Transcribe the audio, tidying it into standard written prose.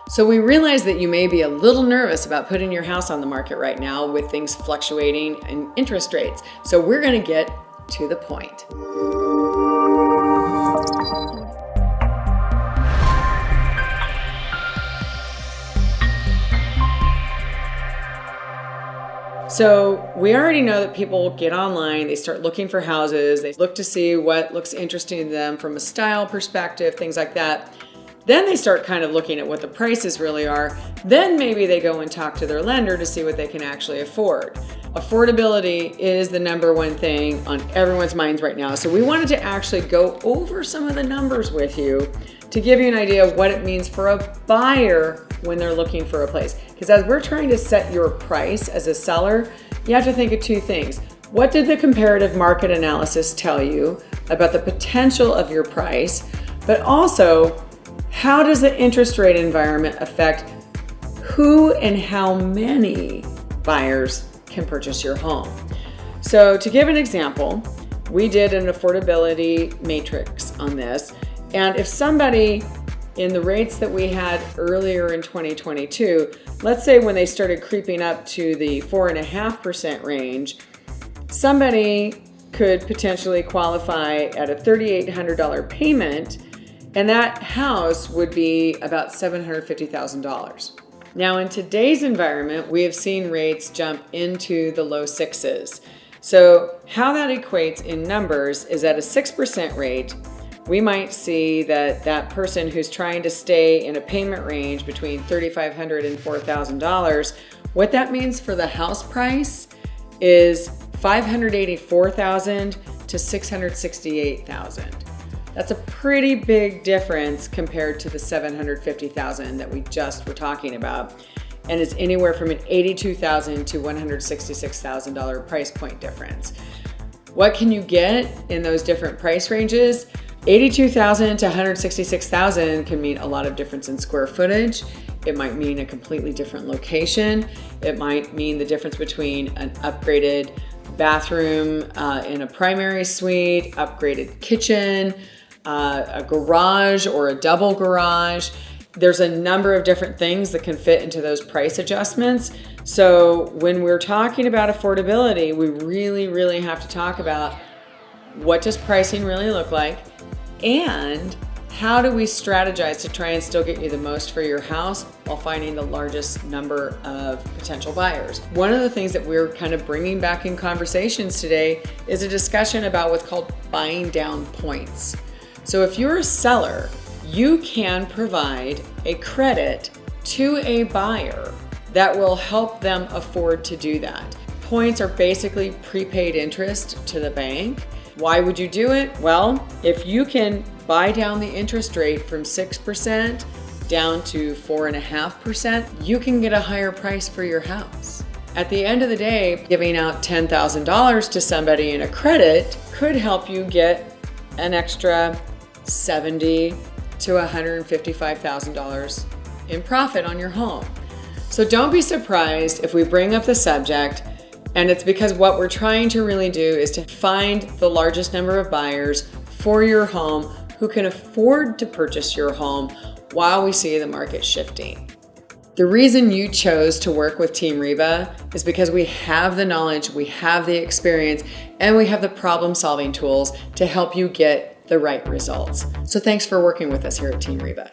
So we realize that you may be a little nervous about putting your house on the market right now with things fluctuating and interest rates. So we're going to get to the point. So we already know that people get online, they start looking for houses, they look to see what looks interesting to them from a style perspective, things like that. Then they start kind of looking at what the prices really are. Then maybe they go and talk to their lender to see what they can actually afford. Affordability is the number one thing on everyone's minds right now. So we wanted to actually go over some of the numbers with you to give you an idea of what it means for a buyer when they're looking for a place. Because as we're trying to set your price as a seller, you have to think of two things. What did the comparative market analysis tell you about the potential of your price? But also, how does the interest rate environment affect who and how many buyers can purchase your home? So to give an example, we did an affordability matrix on this. And if somebody in the rates that we had earlier in 2022, let's say when they started creeping up to the 4.5% range, somebody could potentially qualify at a $3,800 payment, and that house would be about $750,000. Now in today's environment, we have seen rates jump into the low sixes. So how that equates in numbers is at a 6% rate, we might see that that person who's trying to stay in a payment range between $3,500 and $4,000, what that means for the house price is $584,000 to $668,000. That's a pretty big difference compared to the $750,000 that we just were talking about, and it's anywhere from an $82,000 to $166,000 price point difference. What can you get in those different price ranges? $82,000 to $166,000 can mean a lot of difference in square footage. It might mean a completely different location. It might mean the difference between an upgraded bathroom in a primary suite, upgraded kitchen, a garage or a double garage. There's a number of different things that can fit into those price adjustments. So when we're talking about affordability, we really have to talk about what does pricing really look like, and how do we strategize to try and still get you the most for your house while finding the largest number of potential buyers. One of the things that we're kind of bringing back in conversations today is a discussion about what's called buying down points. So if you're a seller, you can provide a credit to a buyer that will help them afford to do that. Points are basically prepaid interest to the bank. Why would you do it? Well, if you can buy down the interest rate from 6% down to 4.5%, you can get a higher price for your house. At the end of the day, giving out $10,000 to somebody in a credit could help you get an extra $70,000 to $155,000 in profit on your home. So don't be surprised if we bring up the subject, and it's because what we're trying to really do is to find the largest number of buyers for your home who can afford to purchase your home while we see the market shifting. The reason you chose to work with Team Reba is because we have the knowledge, we have the experience, and we have the problem-solving tools to help you get the right results. So thanks for working with us here at Team Reba.